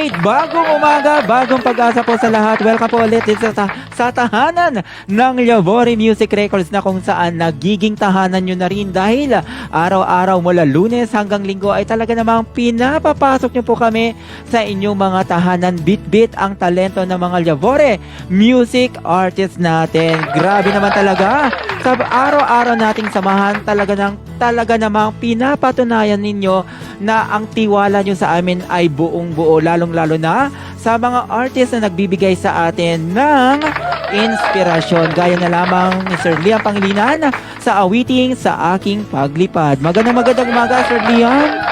Alright, bagong umaga, bagong pag-asa po sa lahat. Welcome po ulit dito sa tahanan ng Liavore Music Records na kung saan nagiging tahanan nyo na rin dahil araw-araw mula Lunes hanggang Linggo ay talaga namang pinapapasok nyo po kami sa inyong mga tahanan. Bit-bit ang talento ng mga Liavore Music Artists natin. Grabe naman talaga. Sa araw-araw nating samahan, talaga namang pinapatunayan ninyo na ang tiwala nyo sa amin ay buong-buo, lalong-lalo na sa mga artist na nagbibigay sa atin ng inspirasyon. Gaya na lamang ni Sir Liam Pangilinan sa awiting Sa Aking Paglipad. Magandang umaga, Sir Liam.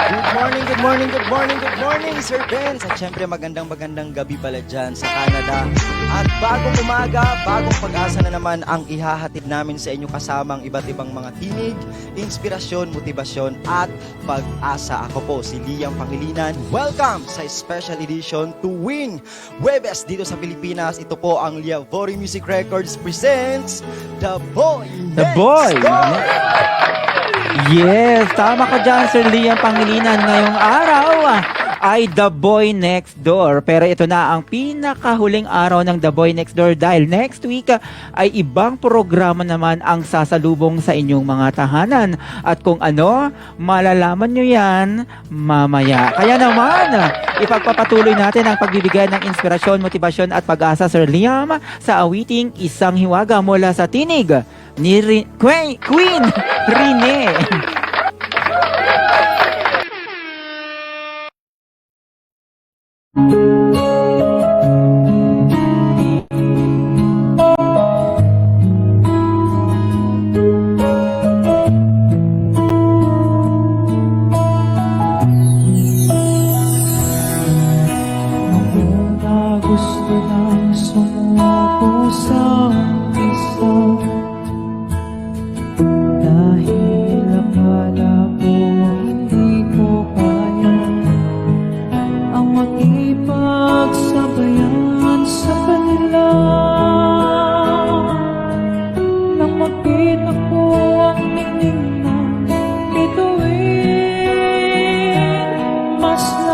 Good morning, Sir Ben. At syempre magandang gabi pala dyan sa Canada. At bagong umaga, bagong pag-asa na naman ang ihahatid namin sa inyo kasama ang iba't ibang mga tinig, inspirasyon, motibasyon at pag-asa. Ako po si Liam Pangilinan. Welcome sa special edition tuwing Huwebes dito sa Pilipinas. Ito po ang Liavore Music Records presents The Boy The Next Boy. Door. Yes, tama ka dyan, Sir Liam Pangilinan. Ngayong araw ay The Boy Next Door. Pero ito na ang pinakahuling araw ng The Boy Next Door dahil next week ay ibang programa naman ang sasalubong sa inyong mga tahanan. At kung ano, malalaman nyo yan mamaya. Kaya naman, ipagpapatuloy natin ang pagbibigay ng inspirasyon, motibasyon at pag-asa, Sir Liam, sa awiting Isang Hiwaga mula sa tinig ni Queen Rene. Gusto nang sumuko sa